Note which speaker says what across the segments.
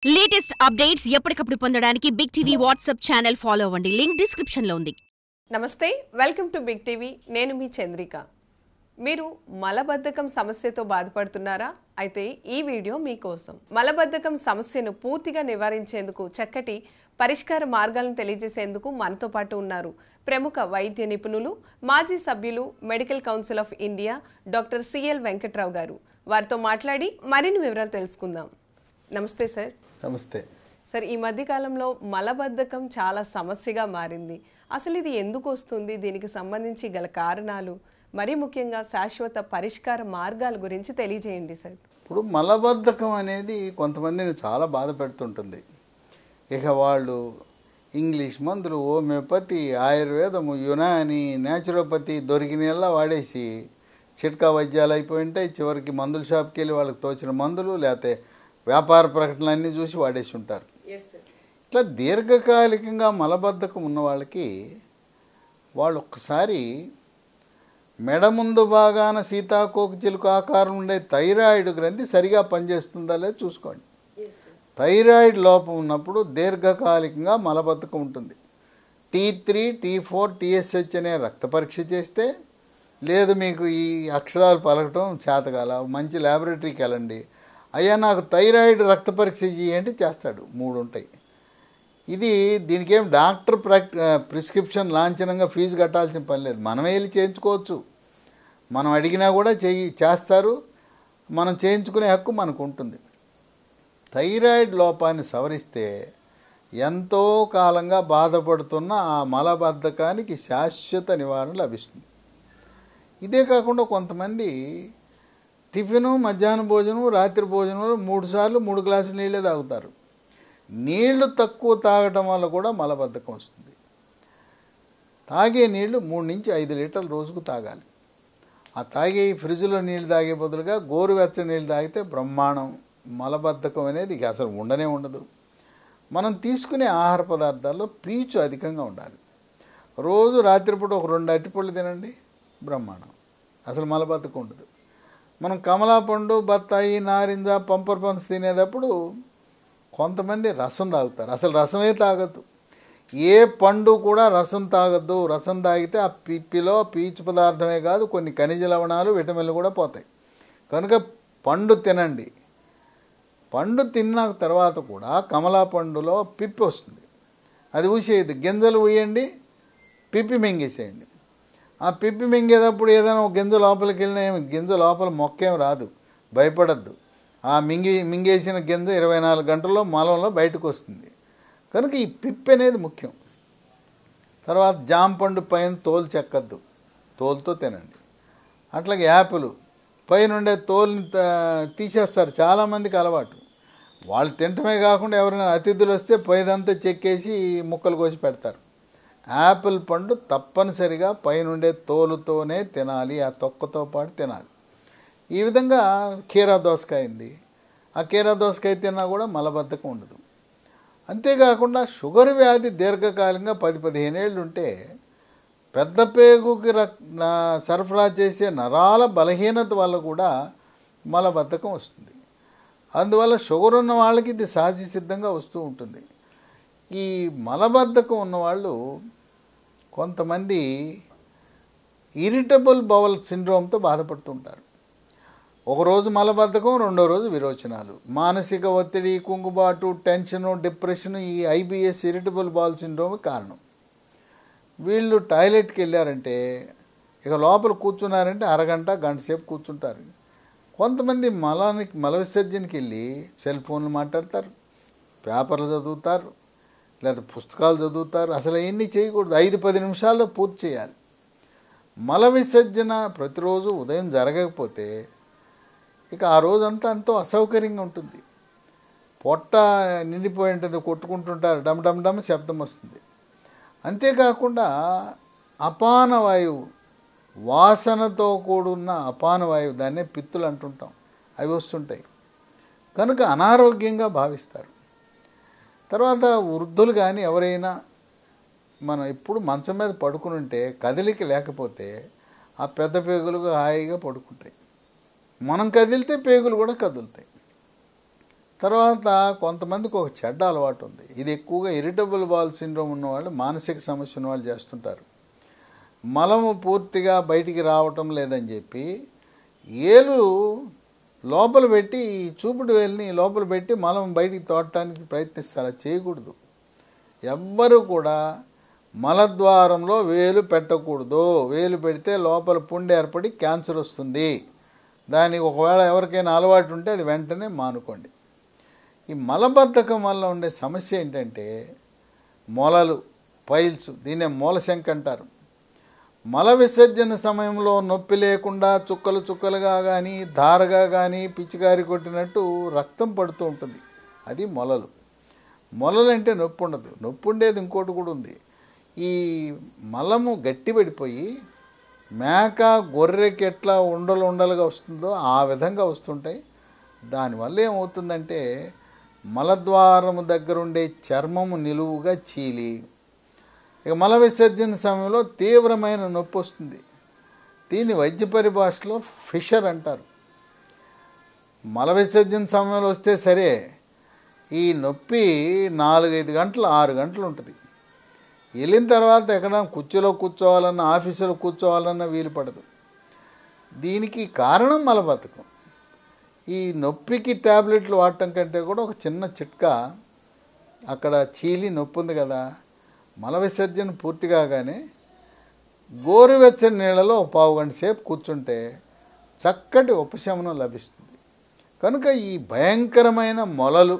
Speaker 1: Latest updates ఎప్పటికప్పుడు పొందడానికి Big TV WhatsApp channel follow అవ్వండి. లింక్ డిస్క్రిప్షన్ లో ఉంది.
Speaker 2: నమస్తే, వెల్కమ్ టు బిగ్ టీవీ. నేను మీ చంద్రిక. మీరు మలబద్ధకం సమస్యతో బాధపడుతున్నారా? అయితే ఈ వీడియో మీకోసం. మలబద్ధకం సమస్యను పూర్తిగా నివారించేందుకు చక్కటి పరిష్కార మార్గాలను తెలియజేసేందుకు మనతో పాటు ఉన్నారు ప్రముఖ వైద్య నిపుణులు, మాజీ సభ్యులు, medical council of India doctor CL Venkatrao గారు. వారితో మాట్లాడి మరిన్ని వివరాలు తెలుసుకుందాం. నమస్తే సార్.
Speaker 3: నమస్తే
Speaker 2: సార్, ఈ మధ్య కాలంలో మలబద్ధకం చాలా సమస్యగా మారింది. అసలు ఇది ఎందుకు వస్తుంది, దీనికి సంబంధించి గల కారణాలు, మరీ ముఖ్యంగా శాశ్వత పరిష్కార మార్గాల గురించి తెలియజేయండి సార్.
Speaker 3: ఇప్పుడు మలబద్ధకం అనేది కొంతమందిని చాలా బాధ పెడుతుంటుంది. ఇక వాళ్ళు ఇంగ్లీష్ మందులు, హోమియోపతి, ఆయుర్వేదము, యునాని, న్యాచురోపతి దొరికినల్లా వాడేసి చిట్కా వైద్యాలు అయిపోయి ఉంటాయి. చివరికి మందుల షాప్కి వెళ్ళి వాళ్ళకి తోచిన మందులు లేకపోతే వ్యాపార ప్రకటనలన్నీ చూసి వాడేసి ఉంటారు. ఇట్లా దీర్ఘకాలికంగా మలబద్ధకం ఉన్న వాళ్ళకి వాళ్ళు ఒక్కసారి మెడ ముందు భాగాన సీతాకోక చిలుక ఆకారం ఉండే థైరాయిడ్ గ్రంథి సరిగా పనిచేస్తుందా లేదా చూసుకోండి. థైరాయిడ్ లోపం ఉన్నప్పుడు దీర్ఘకాలికంగా మలబద్ధకం ఉంటుంది. T3, T4, TSH అనే రక్త పరీక్ష చేస్తే, లేదు మీకు ఈ అక్షరాలు పలకటం చేతగాల, మంచి ల్యాబొరేటరీకి వెళ్ళండి, అయ్యా నాకు థైరాయిడ్ రక్త పరీక్ష చేయండి, చేస్తాడు. 3 ఉంటాయి. దీనికి ఏం డాక్టర్ ప్రిస్క్రిప్షన్ లాంఛనంగా ఫీజు కట్టాల్సిన పని లేదు. మనమే వెళ్ళి చేయించుకోవచ్చు. మనం అడిగినా కూడా చేస్తారు. మనం చేయించుకునే హక్కు మనకు ఉంటుంది. థైరాయిడ్ లోపాన్ని సవరిస్తే ఎంతో కాలంగా బాధపడుతున్న ఆ మలబద్ధకానికి శాశ్వత నివారణ లభిస్తుంది. ఇదే కాకుండా కొంతమంది టిఫిను, మధ్యాహ్న భోజనం, రాత్రి భోజనంలో 3 సార్లు 3 గ్లాసులు నీళ్ళే తాగుతారు. నీళ్లు తక్కువ తాగటం వల్ల కూడా మలబద్ధకం వస్తుంది. తాగే నీళ్లు 3 నుంచి 5 లీటర్లు రోజుకు తాగాలి. ఆ తాగే ఫ్రిడ్జ్లో నీళ్ళు తాగే బదులుగా గోరువెచ్చని నీళ్ళు తాగితే బ్రహ్మాండం. మలబద్ధకం అనేది ఇక అసలు ఉండనే ఉండదు. మనం తీసుకునే ఆహార పదార్థాల్లో పీచు అధికంగా ఉండాలి. రోజు రాత్రిపూట ఒక 2 అరటిపళ్ళు తినండి, బ్రహ్మాండం. అసలు మలబద్ధకం ఉండదు. మనం కమలాపండు, బత్తాయి, నారింజ, పంపర్ పనస తినేటప్పుడు కొంతమంది రసం తాగుతారు. అసలు రసమే తాగద్దు. ఏ పండు కూడా రసం తాగద్దు. రసం తాగితే ఆ పిప్పిలో పీచు పదార్థమే కాదు, కొన్ని ఖనిజ లవణాలు, విటమిన్లు కూడా పోతాయి. కనుక పండు తినండి. పండు తిన్న తర్వాత కూడా కమలా పండులో పిప్పి వస్తుంది, అది ఊసేయద్దు. గింజలు ఊయండి, పిప్పి మింగేసేయండి. ఆ పిప్పి మింగేటప్పుడు ఏదైనా ఒక గింజ లోపలికి వెళ్ళినా గింజ లోపల మొక్కేం రాదు, భయపడద్దు. ఆ మింగేసిన గింజ 24 గంటల్లో మలంలో బయటకు వస్తుంది. కనుక ఈ పిప్పి అనేది ముఖ్యం. తర్వాత జాంపండు పైన తోలు చెక్కద్దు, తోలుతో తినండి. అట్లాగే యాపిల్ పైన ఉండే తోలుని తీసేస్తారు, చాలామందికి అలవాటు. వాళ్ళు తినటమే కాకుండా ఎవరైనా అతిథులు వస్తే పైదంతా చెక్కేసి ముక్కలు కోసి పెడతారు. యాపిల్ పండు తప్పనిసరిగా పైనుండే తోలుతోనే తినాలి, ఆ తొక్కతో పాటు తినాలి. ఈ విధంగా కీరా దోసకాయ ఉంది, ఆ కీరా దోసకాయ తిన్నా కూడా మలబద్ధకం ఉండదు. అంతేకాకుండా షుగర్ వ్యాధి దీర్ఘకాలంగా 10-15 ఏళ్ళు ఉంటే పెద్ద పేగుకి సరఫరా చేసే నరాల బలహీనత వల్ల కూడా మలబద్ధకం వస్తుంది. అందువల్ల షుగర్ ఉన్న వాళ్ళకి ఇది సహజ సిద్ధంగా వస్తూ ఉంటుంది. ఈ మలబద్ధకం ఉన్నవాళ్ళు కొంతమంది ఇరిటబుల్ బౌల్ సిండ్రోమ్తో బాధపడుతుంటారు. ఒకరోజు మలబద్ధకం, 2వ రోజు విరోచనాలు, మానసిక ఒత్తిడి, కుంగుబాటు, టెన్షను, డిప్రెషను, ఈ IBS ఇరిటబుల్ బౌల్ సిండ్రోమ్ కారణం. వీళ్ళు టాయిలెట్కి వెళ్ళారంటే ఇక లోపల కూర్చున్నారంటే అరగంట, గంట సేపు కూర్చుంటారు. కొంతమంది మల విసర్జనకి వెళ్ళి సెల్ ఫోన్లు మాట్లాడతారు, పేపర్లు చదువుతారు, లేదా పుస్తకాలు చదువుతారు. అసలు అవన్నీ చేయకూడదు. 5-10 నిమిషాల్లో పూర్తి చేయాలి. మల విసర్జన ప్రతిరోజు ఉదయం జరగకపోతే ఇక ఆ రోజంతా ఎంతో అసౌకర్యంగా ఉంటుంది. పొట్ట నిండిపోయి ఉంటుంది, కొట్టుకుంటుంటారు, డమ్ డమ్ డమ్ శబ్దం వస్తుంది. అంతేకాకుండా అపాన వాయువు, వాసనతో కూడున్న అపాన వాయువు, దాన్నే పిత్తులు అంటుంటాం, అవి వస్తుంటాయి. కనుక అనారోగ్యంగా భావిస్తారు. తర్వాత వృద్ధులు కానీ ఎవరైనా మనం ఎప్పుడు మంచం మీద పడుకుని ఉంటే కదిలిక లేకపోతే ఆ పెద్ద పేగులు హాయిగా పడుకుంటాయి. మనం కదిలితే పేగులు కూడా కదులుతాయి. తర్వాత కొంతమందికి ఒక చెడ్డ అలవాటు ఉంది. ఇది ఎక్కువగా ఇరిటబుల్ బాల్ సిండ్రోమ్ ఉన్నవాళ్ళు, మానసిక సమస్య ఉన్నవాళ్ళు చేస్తుంటారు. మలము పూర్తిగా బయటికి రావటం లేదని చెప్పి ఏలు లోపల పెట్టి, ఈ చూపుడు వేలుని లోపల పెట్టి మలం బయటికి తోడటానికి ప్రయత్నిస్తారు. అది చేయకూడదు. ఎవ్వరూ కూడా మలద్వారంలో వేలు పెట్టకూడదు. వేలు పెడితే లోపల పుండు ఏర్పడి క్యాన్సర్ వస్తుంది. దానికి ఒకవేళ ఎవరికైనా అలవాటు ఉంటే అది వెంటనే మానుకోండి. ఈ మలబద్ధకం వల్ల ఉండే సమస్య ఏంటంటే మొలలు, పైల్స్, దీన్నే మూలశంక అంటారు. మల విసర్జన సమయంలో నొప్పి లేకుండా చుక్కలు చుక్కలుగా కానీ, ధారగా కానీ, పిచ్చికారి కొట్టినట్టు రక్తం పడుతూ ఉంటుంది. అది మొలలు. మొలలు అంటే నొప్పి ఉండదు. నొప్పి ఉండేది ఇంకోటి కూడా ఉంది. ఈ మలము గట్టిపడిపోయి మేక, గొర్రెకి ఎట్లా ఉండలుగా వస్తుందో ఆ విధంగా వస్తుంటాయి. దానివల్ల ఏమవుతుందంటే మలద్వారము దగ్గర ఉండే చర్మము నిలువుగా చీలి, ఇక మల విసర్జన సమయంలో తీవ్రమైన నొప్పి వస్తుంది. దీన్ని వైద్య పరిభాషలో ఫిషర్ అంటారు. మల విసర్జన సమయంలో వస్తే సరే, ఈ నొప్పి 4-5 గంటలు 6 గంటలు ఉంటుంది. వెళ్ళిన తర్వాత ఎక్కడ కుర్చీలో కూర్చోవాలన్నా, ఆఫీసులో కూర్చోవాలన్నా వీలు పడదు. దీనికి కారణం మలబద్ధకం. ఈ నొప్పికి ట్యాబ్లెట్లు వాడటం కంటే కూడా ఒక చిన్న చిట్కా, అక్కడ చీలి నొప్పి ఉంది కదా, మల విసర్జన పూర్తి కాగానే గోరువెచ్చని నీళ్ళలో 1/4 గంట సేపు కూర్చుంటే చక్కటి ఉపశమనం లభిస్తుంది. కనుక ఈ భయంకరమైన మొలలు,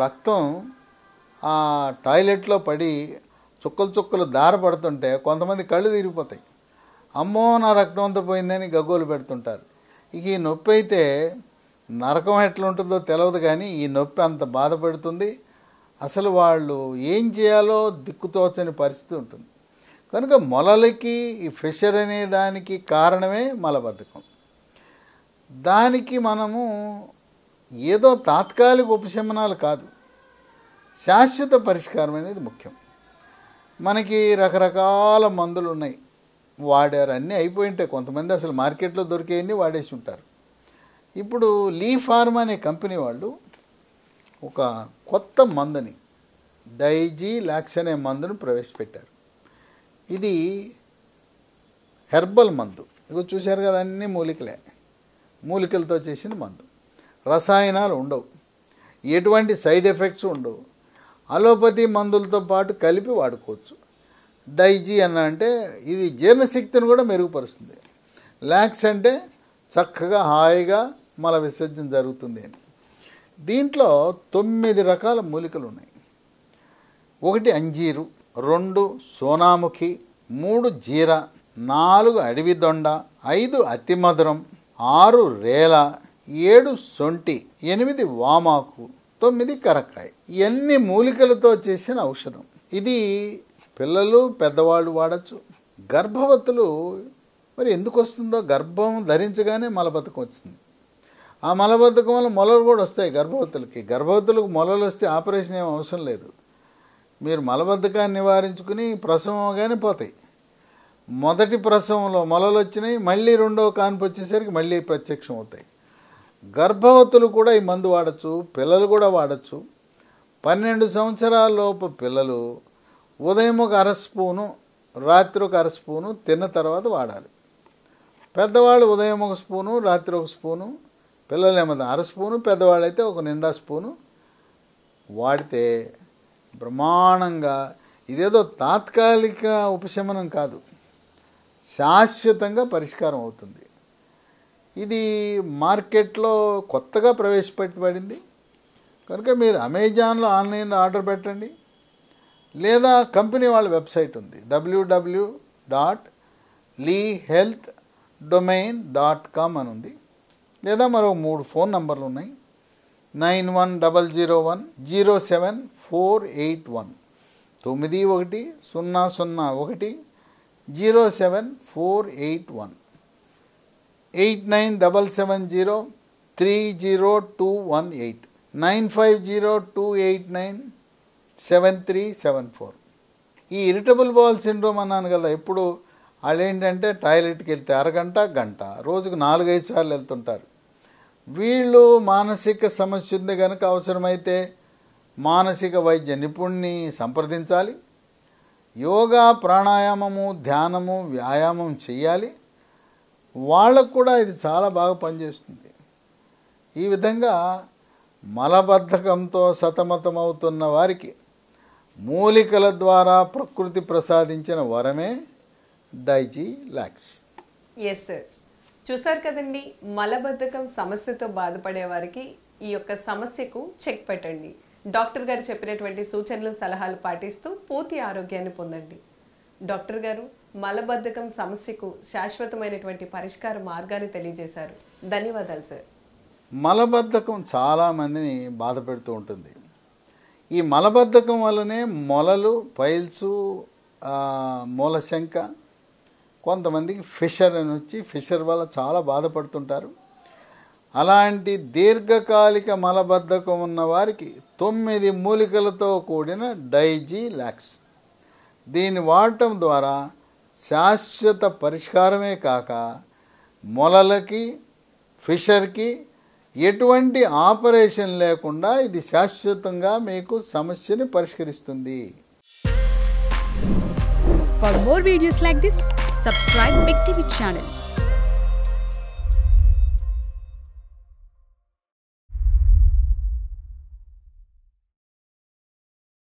Speaker 3: రక్తం ఆ టాయిలెట్లో పడి చుక్కలు చుక్కలు దార పడుతుంటే కొంతమంది కళ్ళు తిరిగిపోతాయి. అమ్మో నా రక్తం అంతా పోయిందని గగ్గోలు పెడుతుంటారు. ఇక ఈ నొప్పి అయితే నరకం ఎట్లా ఉంటుందో తెలియదు, కానీ ఈ నొప్పి అంత బాధ పెడుతుంది. అసలు వాళ్ళు ఏం చేయాలో దిక్కుతోచని పరిస్థితి ఉంటుంది. కనుక మొలలకి ఈ ఫిషర్ అనే దానికి కారణమే మలబద్ధకం. దానికి మనము ఏదో తాత్కాలిక ఉపశమనాలు కాదు, శాశ్వత పరిష్కారం అనేది ముఖ్యం. మనకి రకరకాల మందులు ఉన్నాయి, వాడారు, అన్నీ అయిపోయి ఉంటాయి. కొంతమంది అసలు మార్కెట్లో దొరికేవన్నీ వాడేసి ఉంటారు. ఇప్పుడు లీ ఫార్మా అనే కంపెనీ వాళ్ళు ఒక కొత్త మందుని, డైజీ లాక్స్ అనే మందును ప్రవేశపెట్టారు. ఇది హెర్బల్ మందు. ఇక చూశారు కదా, అన్నీ మూలికలే, మూలికలతో చేసిన మందు. రసాయనాలు ఉండవు, ఎటువంటి సైడ్ ఎఫెక్ట్స్ ఉండవు. అలోపతి మందులతో పాటు కలిపి వాడుకోవచ్చు. డైజీ అంటే ఇది జీర్ణశక్తిని కూడా మెరుగుపరుస్తుంది. లాక్స్ అంటే చక్కగా హాయిగా మల విసర్జన జరుగుతుంది అని. దీంట్లో 9 రకాల మూలికలు ఉన్నాయి. 1 అంజీరు, 2 సోనాముఖి, 3 జీర, 4 అడవి దొండ, 5 అతిమధురం, 6 రేల, 7 సొంటి, 8 వామాకు, 9 కరక్కాయ. ఇవన్నీ మూలికలతో చేసిన ఔషధం. ఇది పిల్లలు, పెద్దవాళ్ళు వాడచ్చు. గర్భవతులు మరి ఎందుకు వస్తుందో, గర్భం ధరించగానే మలబద్ధకం వచ్చింది. ఆ మలబద్ధకం వల్ల మొలలు కూడా వస్తాయి గర్భవతులకి. గర్భవతులకు మొలలు వస్తే ఆపరేషన్ ఏం అవసరం లేదు. మీరు మలబద్ధకాన్ని నివారించుకుని ప్రసవం అవగానే పోతాయి. మొదటి ప్రసవంలో మొలలు వచ్చినాయి, మళ్ళీ రెండవ కాన్పు వచ్చేసరికి మళ్ళీ ప్రత్యక్షం అవుతాయి. గర్భవతులు కూడా ఈ మందు వాడచ్చు, పిల్లలు కూడా వాడచ్చు. 12 సంవత్సరాల లోపు పిల్లలు ఉదయం 1/2 స్పూను, రాత్రి 1/2 స్పూను తిన్న తర్వాత వాడాలి. పెద్దవాళ్ళు ఉదయం 1 స్పూను, రాత్రి 1 స్పూను, పిల్లలు ఏమన్నా 1/2 స్పూను, పెద్దవాళ్ళు అయితే 1 నిండా స్పూను వాడితే బ్రహ్మాండంగా, ఇదేదో తాత్కాలిక ఉపశమనం కాదు, శాశ్వతంగా పరిష్కారం అవుతుంది. ఇది మార్కెట్లో కొత్తగా ప్రవేశపెట్టబడింది. కనుక మీరు అమెజాన్లో, ఆన్లైన్లో ఆర్డర్ పెట్టండి, లేదా కంపెనీ వాళ్ళ వెబ్సైట్ ఉంది, www.leehealthdomain.com అని ఉంది. లేదా మరో 3 ఫోన్ నంబర్లు ఉన్నాయి, 9100107481, 9100107481, 8977030218, 9502897374. ఈ ఇరిటబుల్ బౌల్ సిండ్రోమ్ అన్నాను కదా, ఇప్పుడు వాళ్ళు ఏంటంటే టాయిలెట్కి వెళ్తే అరగంట, గంట, రోజుకు 4-5 సార్లు వెళ్తుంటారు. వీళ్ళు మానసిక సమస్య ఉంది కనుక అవసరమైతే మానసిక వైద్య నిపుణుని సంప్రదించాలి. యోగా, ప్రాణాయామము, ధ్యానము, వ్యాయామం చేయాలి. వాళ్ళకు కూడా ఇది చాలా బాగా పనిచేస్తుంది. ఈ విధంగా మలబద్ధకంతో సతమతమవుతున్న వారికి మూలికల ద్వారా ప్రకృతి ప్రసాదించిన వరమే డైజీలాక్స్.
Speaker 2: ఎస్ సార్, చూసారు కదండి, మలబద్ధకం సమస్యతో బాధపడే వారికి ఈ యొక్క సమస్యకు చెక్ పెట్టండి. డాక్టర్ గారు చెప్పినటువంటి సూచనలు, సలహాలు పాటిస్తూ పూర్తి ఆరోగ్యాన్ని పొందండి. డాక్టర్ గారు మలబద్ధకం సమస్యకు శాశ్వతమైనటువంటి పరిష్కార మార్గాన్ని తెలియజేశారు. ధన్యవాదాలు సార్.
Speaker 3: మలబద్ధకం చాలామందిని బాధ పెడుతూ ఉంటుంది. ఈ మలబద్ధకం వల్లనే మొలలు, పైల్సు, మూలశంక, కొంతమందికి ఫిషర్ అని వచ్చి ఫిషర్ వల్ల చాలా బాధపడుతుంటారు. అలాంటి దీర్ఘకాలిక మలబద్ధకం ఉన్న వారికి 9 మూలికలతో కూడిన డైజీలాక్స్, దీన్ని వాడటం ద్వారా శాశ్వత పరిష్కారమే కాక మొలలకి, ఫిషర్కి ఎటువంటి ఆపరేషన్ లేకుండా ఇది శాశ్వతంగా మీకు సమస్యని పరిష్కరిస్తుంది.
Speaker 4: For more videos like this, subscribe Big TV channel.